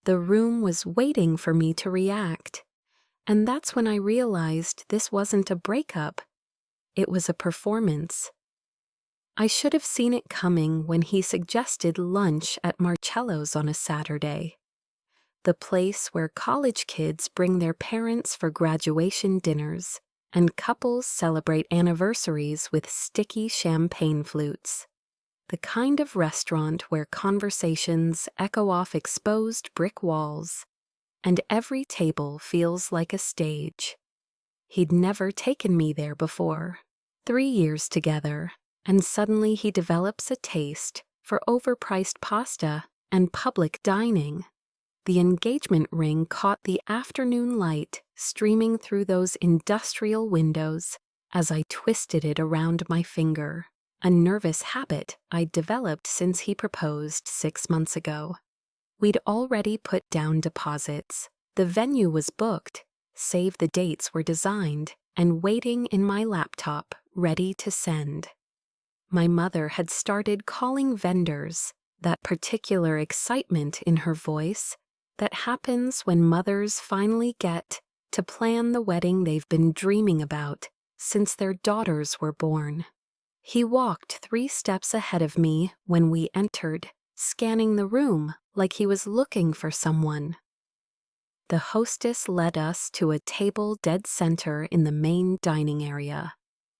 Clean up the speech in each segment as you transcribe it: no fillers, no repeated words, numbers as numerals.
The room was waiting for me to react. And that's when I realized this wasn't a breakup. It was a performance. I should have seen it coming when he suggested lunch at Marcello's on a Saturday, the place where college kids bring their parents for graduation dinners and couples celebrate anniversaries with sticky champagne flutes. The kind of restaurant where conversations echo off exposed brick walls, and every table feels like a stage. He'd never taken me there before. 3 years together, and suddenly he develops a taste for overpriced pasta and public dining. The engagement ring caught the afternoon light streaming through those industrial windows as I twisted it around my finger, a nervous habit I'd developed since he proposed 6 months ago. We'd already put down deposits. The venue was booked, save the dates were designed, and waiting in my laptop, ready to send. My mother had started calling vendors, that particular excitement in her voice that happens when mothers finally get to plan the wedding they've been dreaming about since their daughters were born. He walked 3 steps ahead of me when we entered, scanning the room like he was looking for someone. The hostess led us to a table dead center in the main dining area,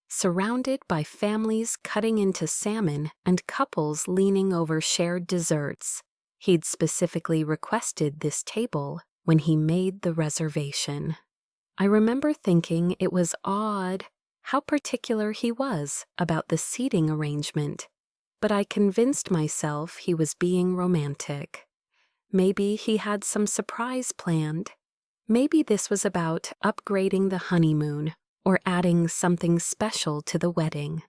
surrounded by families cutting into salmon and couples leaning over shared desserts. He'd specifically requested this table when he made the reservation. I remember thinking it was odd how particular he was about the seating arrangement, but I convinced myself he was being romantic. Maybe he had some surprise planned. Maybe this was about upgrading the honeymoon or adding something special to the wedding.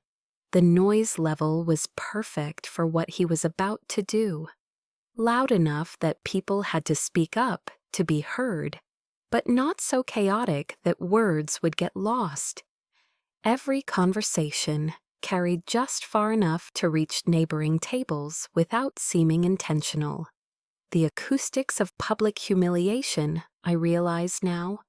The noise level was perfect for what he was about to do. Loud enough that people had to speak up to be heard, but not so chaotic that words would get lost. Every conversation carried just far enough to reach neighboring tables without seeming intentional. The acoustics of public humiliation, I realize now.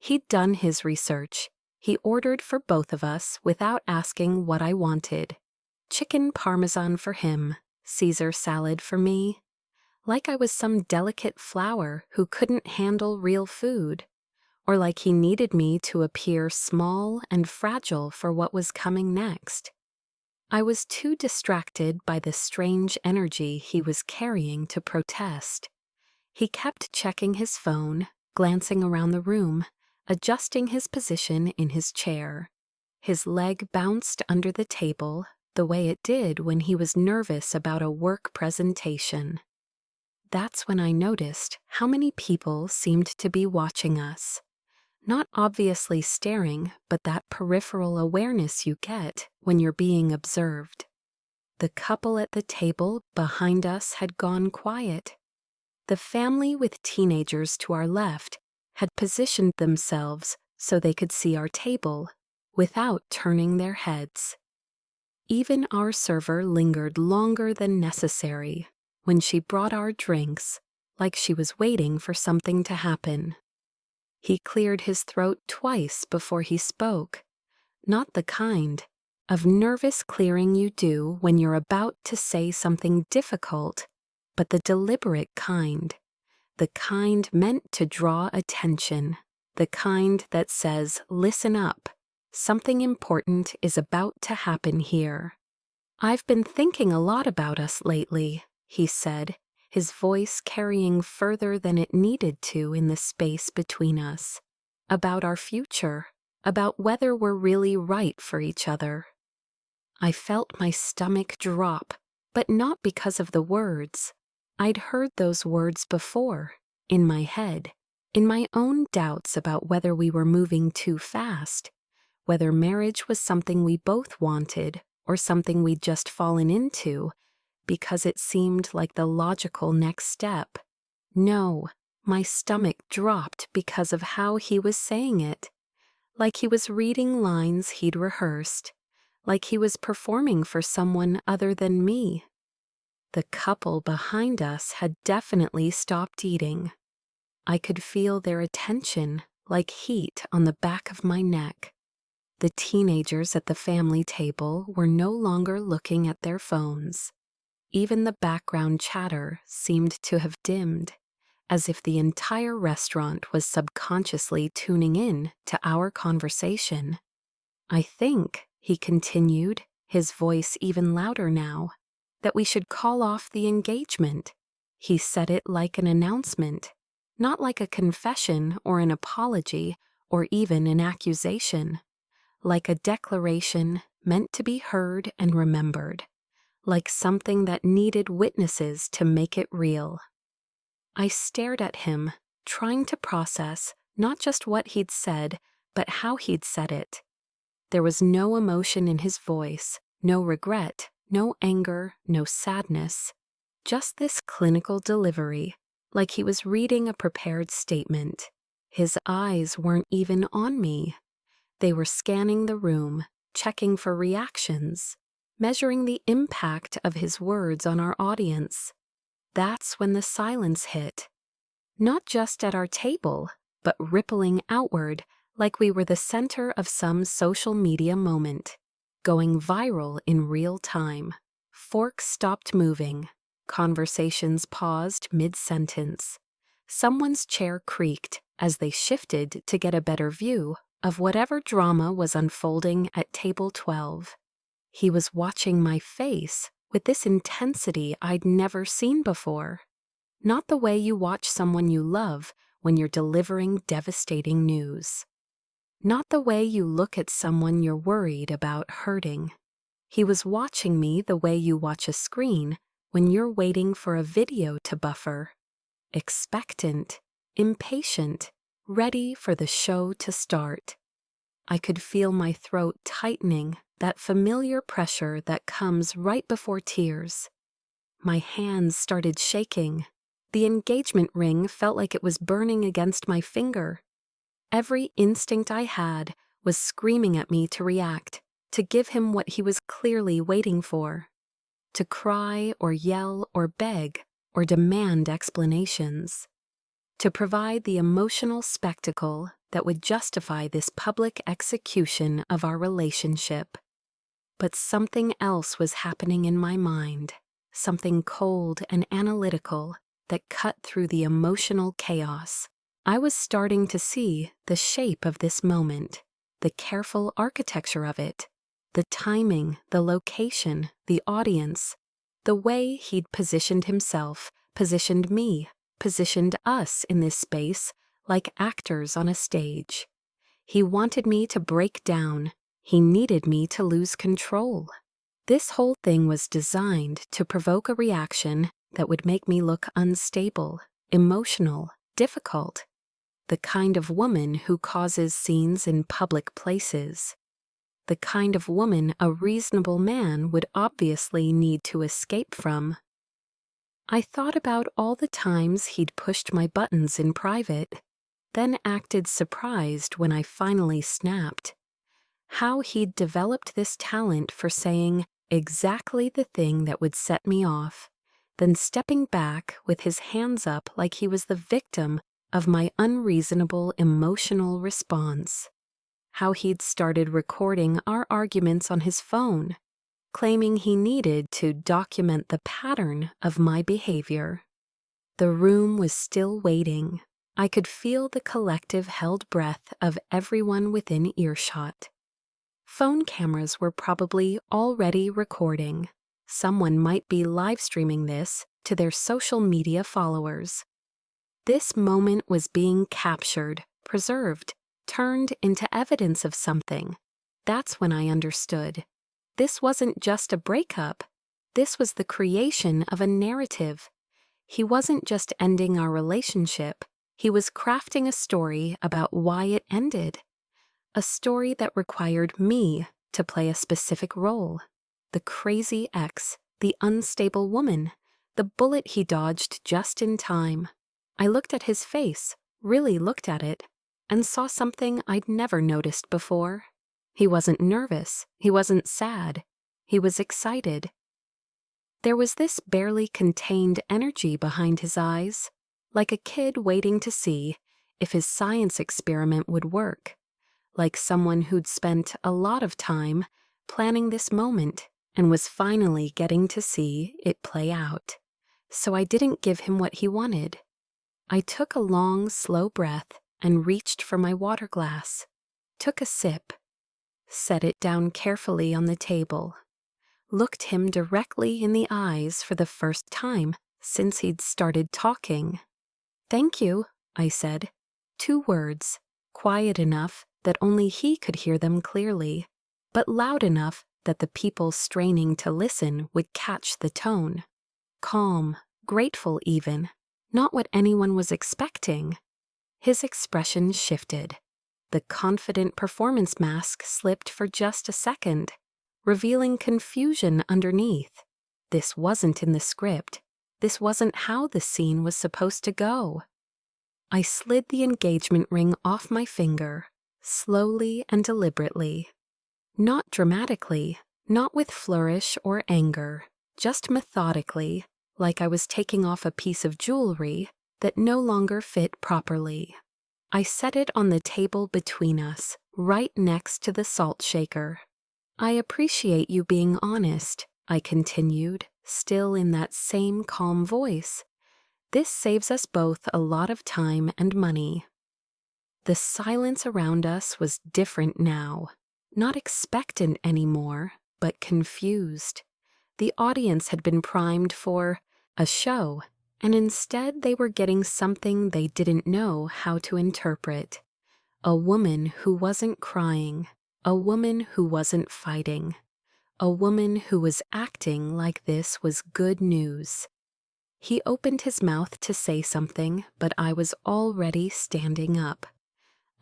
He'd done his research. He ordered for both of us without asking what I wanted. Chicken parmesan for him, Caesar salad for me. Like I was some delicate flower who couldn't handle real food, or like he needed me to appear small and fragile for what was coming next. I was too distracted by the strange energy he was carrying to protest. He kept checking his phone, glancing around the room, adjusting his position in his chair. His leg bounced under the table the way it did when he was nervous about a work presentation. That's when I noticed how many people seemed to be watching us. Not obviously staring, but that peripheral awareness you get when you're being observed. The couple at the table behind us had gone quiet. The family with teenagers to our left had positioned themselves so they could see our table without turning their heads. Even our server lingered longer than necessary when she brought our drinks, like she was waiting for something to happen. He cleared his throat twice before he spoke, not the kind of nervous clearing you do when you're about to say something difficult, but the deliberate kind, the kind meant to draw attention, the kind that says, "Listen up, something important is about to happen here." "I've been thinking a lot about us lately," he said, his voice carrying further than it needed to in the space between us. "About our future, about whether we're really right for each other." I felt my stomach drop, but not because of the words. I'd heard those words before, in my head, in my own doubts about whether we were moving too fast, whether marriage was something we both wanted or something we'd just fallen into, because it seemed like the logical next step. No, my stomach dropped because of how he was saying it, like he was reading lines he'd rehearsed, like he was performing for someone other than me. The couple behind us had definitely stopped eating, I could feel their attention like heat on the back of my neck. The teenagers at the family table were no longer looking at their phones. Even the background chatter seemed to have dimmed, as if the entire restaurant was subconsciously tuning in to our conversation. "I think," he continued, his voice even louder now, "that we should call off the engagement." He said it like an announcement, not like a confession or an apology or even an accusation, like a declaration meant to be heard and remembered, like something that needed witnesses to make it real. I stared at him, trying to process not just what he'd said, but how he'd said it. There was no emotion in his voice, no regret, no anger, no sadness. Just this clinical delivery, like he was reading a prepared statement. His eyes weren't even on me. They were scanning the room, checking for reactions, measuring the impact of his words on our audience. That's when the silence hit. Not just at our table, but rippling outward like we were the center of some social media moment, going viral in real time. Forks stopped moving. Conversations paused mid-sentence. Someone's chair creaked as they shifted to get a better view of whatever drama was unfolding at table 12. He was watching my face with this intensity I'd never seen before. Not the way you watch someone you love when you're delivering devastating news. Not the way you look at someone you're worried about hurting. He was watching me the way you watch a screen when you're waiting for a video to buffer. Expectant, impatient, ready for the show to start. I could feel my throat tightening, that familiar pressure that comes right before tears. My hands started shaking. The engagement ring felt like it was burning against my finger. Every instinct I had was screaming at me to react, to give him what he was clearly waiting for. To cry or yell or beg or demand explanations. To provide the emotional spectacle that would justify this public execution of our relationship. But something else was happening in my mind, something cold and analytical that cut through the emotional chaos. I was starting to see the shape of this moment, the careful architecture of it, the timing, the location, the audience, the way he'd positioned himself, positioned me, positioned us in this space like actors on a stage. He wanted me to break down. He needed me to lose control. This whole thing was designed to provoke a reaction that would make me look unstable, emotional, difficult. The kind of woman who causes scenes in public places. The kind of woman a reasonable man would obviously need to escape from. I thought about all the times he'd pushed my buttons in private, then acted surprised when I finally snapped. How he'd developed this talent for saying exactly the thing that would set me off, then stepping back with his hands up like he was the victim of my unreasonable emotional response. How he'd started recording our arguments on his phone, claiming he needed to document the pattern of my behavior. The room was still waiting. I could feel the collective held breath of everyone within earshot. Phone cameras were probably already recording. Someone might be live streaming this to their social media followers. This moment was being captured, preserved, turned into evidence of something. That's when I understood. This wasn't just a breakup. This was the creation of a narrative. He wasn't just ending our relationship. He was crafting a story about why it ended. A story that required me to play a specific role. The crazy ex, the unstable woman, the bullet he dodged just in time. I looked at his face, really looked at it, and saw something I'd never noticed before. He wasn't nervous. He wasn't sad. He was excited. There was this barely contained energy behind his eyes, like a kid waiting to see if his science experiment would work, like someone who'd spent a lot of time planning this moment and was finally getting to see it play out. So I didn't give him what he wanted. I took a long, slow breath and reached for my water glass, took a sip, set it down carefully on the table, looked him directly in the eyes for the first time since he'd started talking. "Thank you," I said. 2 words, quiet enough that only he could hear them clearly, but loud enough that the people straining to listen would catch the tone. Calm, grateful even, not what anyone was expecting. His expression shifted. The confident performance mask slipped for just a second, revealing confusion underneath. This wasn't in the script. This wasn't how the scene was supposed to go. I slid the engagement ring off my finger, slowly and deliberately. Not dramatically, not with flourish or anger, just methodically, like I was taking off a piece of jewelry that no longer fit properly. I set it on the table between us, right next to the salt shaker. "I appreciate you being honest," I continued, still in that same calm voice. "This saves us both a lot of time and money." The silence around us was different now, not expectant anymore, but confused. The audience had been primed for a show, and instead they were getting something they didn't know how to interpret. A woman who wasn't crying, a woman who wasn't fighting, a woman who was acting like this was good news. He opened his mouth to say something, but I was already standing up.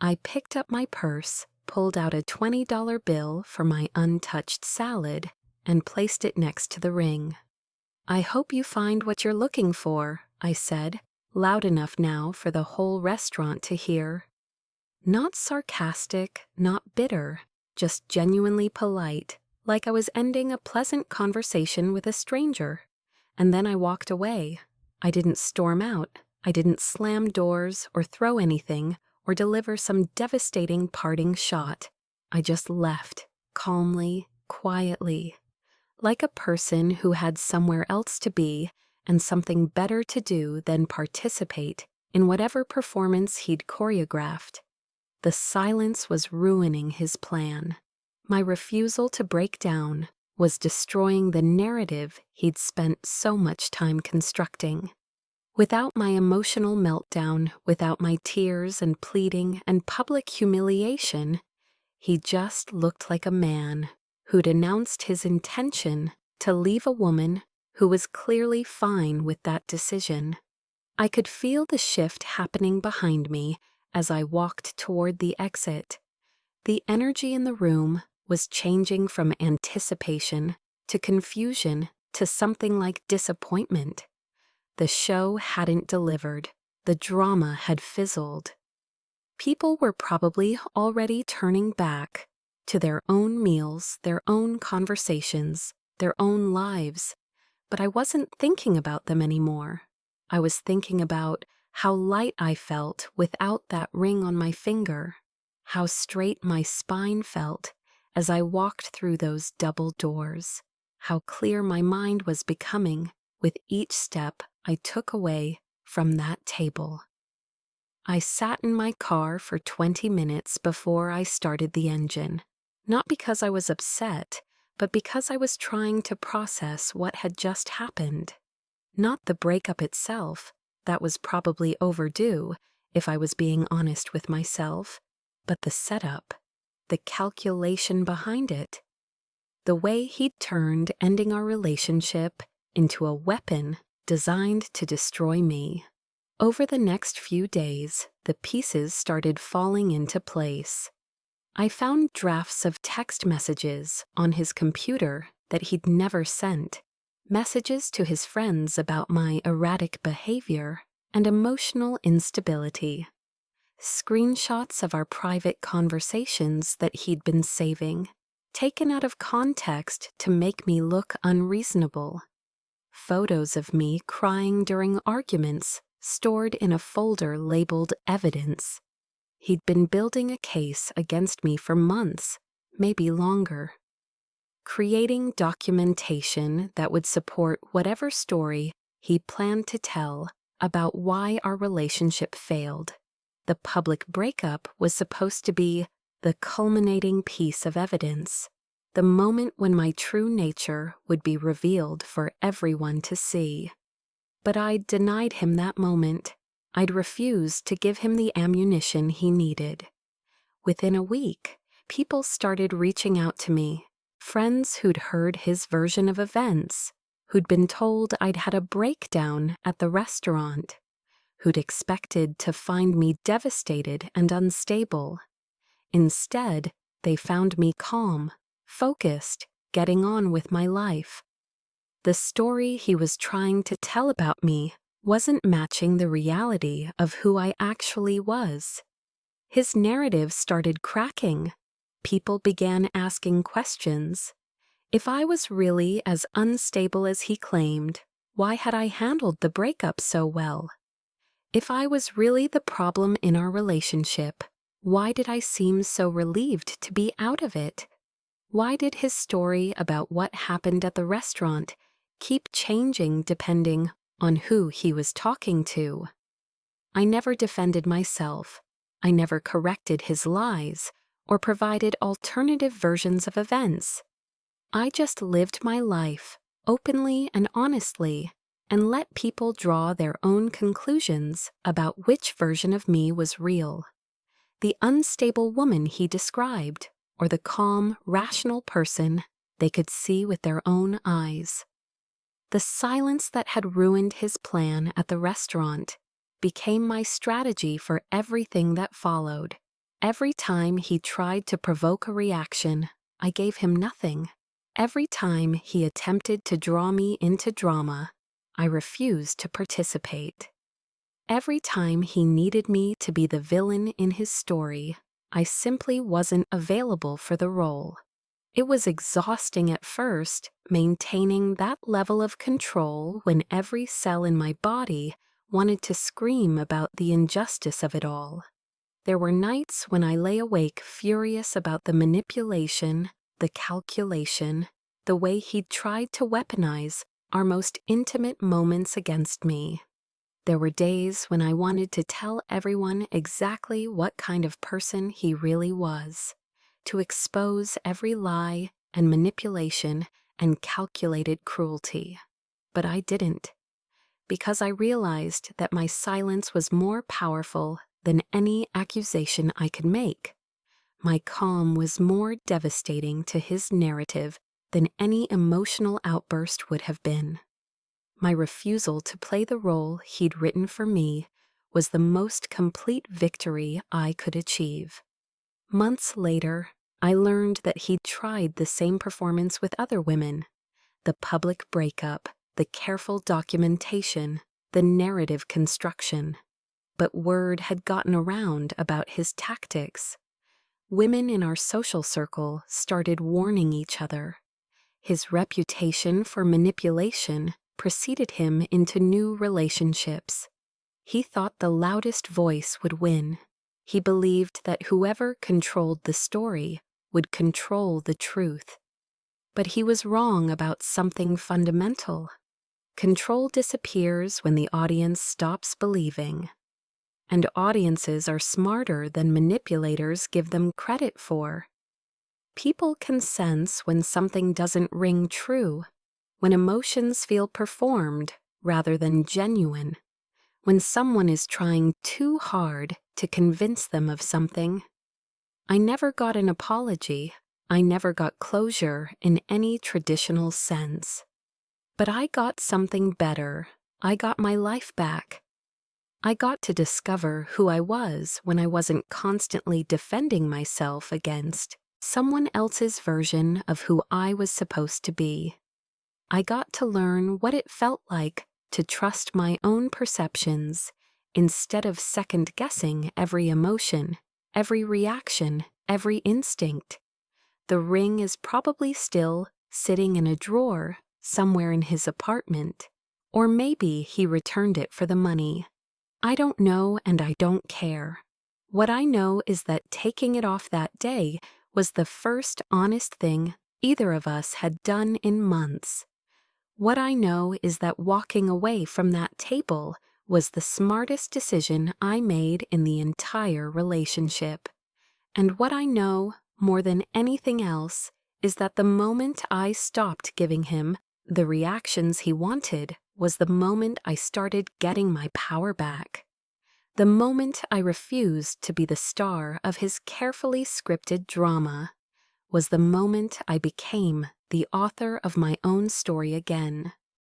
I picked up my purse, pulled out a $20 bill for my untouched salad, and placed it next to the ring. "I hope you find what you're looking for," I said, loud enough now for the whole restaurant to hear. Not sarcastic, not bitter, just genuinely polite, like I was ending a pleasant conversation with a stranger. And then I walked away. I didn't storm out. I didn't slam doors or throw anything or deliver some devastating parting shot. I just left, calmly, quietly, like a person who had somewhere else to be and something better to do than participate in whatever performance he'd choreographed. The silence was ruining his plan. My refusal to break down was destroying the narrative he'd spent so much time constructing. Without my emotional meltdown, without my tears and pleading and public humiliation, he just looked like a man who'd announced his intention to leave a woman who was clearly fine with that decision. I could feel the shift happening behind me as I walked toward the exit. The energy in the room was changing from anticipation to confusion to something like disappointment. The show hadn't delivered. The drama had fizzled. People were probably already turning back to their own meals, their own conversations, their own lives, but I wasn't thinking about them anymore. I was thinking about how light I felt without that ring on my finger, how straight my spine felt as I walked through those double doors, how clear my mind was becoming with each step I took away from that table. I sat in my car for 20 minutes before I started the engine, not because I was upset, but because I was trying to process what had just happened. Not the breakup itself, that was probably overdue if I was being honest with myself, but the setup, the calculation behind it. The way he'd turned ending our relationship into a weapon designed to destroy me. Over the next few days, the pieces started falling into place. I found drafts of text messages on his computer that he'd never sent, messages to his friends about my erratic behavior and emotional instability, screenshots of our private conversations that he'd been saving, taken out of context to make me look unreasonable, photos of me crying during arguments stored in a folder labeled evidence. He'd been building a case against me for months, maybe longer. Creating documentation that would support whatever story he planned to tell about why our relationship failed. The public breakup was supposed to be the culminating piece of evidence, the moment when my true nature would be revealed for everyone to see. But I'd denied him that moment. I'd refused to give him the ammunition he needed. Within a week, people started reaching out to me, friends who'd heard his version of events, who'd been told I'd had a breakdown at the restaurant, who'd expected to find me devastated and unstable. Instead, they found me calm, focused, getting on with my life. The story he was trying to tell about me wasn't matching the reality of who I actually was. His narrative started cracking. People began asking questions. If I was really as unstable as he claimed, why had I handled the breakup so well? If I was really the problem in our relationship, why did I seem so relieved to be out of it? Why did his story about what happened at the restaurant keep changing depending on who he was talking to? I never defended myself. I never corrected his lies or provided alternative versions of events. I just lived my life openly and honestly and let people draw their own conclusions about which version of me was real. The unstable woman he described, or the calm, rational person they could see with their own eyes. The silence that had ruined his plan at the restaurant became my strategy for everything that followed. Every time he tried to provoke a reaction, I gave him nothing. Every time he attempted to draw me into drama, I refused to participate. Every time he needed me to be the villain in his story, I simply wasn't available for the role. It was exhausting at first, maintaining that level of control when every cell in my body wanted to scream about the injustice of it all. There were nights when I lay awake furious about the manipulation, the calculation, the way he'd tried to weaponize our most intimate moments against me. There were days when I wanted to tell everyone exactly what kind of person he really was, to expose every lie and manipulation and calculated cruelty. But I didn't, because I realized that my silence was more powerful than any accusation I could make. My calm was more devastating to his narrative than any emotional outburst would have been. My refusal to play the role he'd written for me was the most complete victory I could achieve. Months later, I learned that he'd tried the same performance with other women. The public breakup, the careful documentation, the narrative construction. But word had gotten around about his tactics. Women in our social circle started warning each other. His reputation for manipulation preceded him into new relationships. He thought the loudest voice would win. He believed that whoever controlled the story would control the truth. But he was wrong about something fundamental. Control disappears when the audience stops believing. And audiences are smarter than manipulators give them credit for. People can sense when something doesn't ring true, when emotions feel performed rather than genuine, when someone is trying too hard to convince them of something. I never got an apology. I never got closure in any traditional sense. But I got something better. I got my life back. I got to discover who I was when I wasn't constantly defending myself against someone else's version of who I was supposed to be. I got to learn what it felt like to trust my own perceptions instead of second-guessing every emotion, every reaction, every instinct. The ring is probably still sitting in a drawer somewhere in his apartment, or maybe he returned it for the money. I don't know and I don't care. What I know is that taking it off that day was the first honest thing either of us had done in months. What I know is that walking away from that table was the smartest decision I made in the entire relationship. And what I know, more than anything else, is that the moment I stopped giving him the reactions he wanted was the moment I started getting my power back. The moment I refused to be the star of his carefully scripted drama was the moment I became the author of my own story again.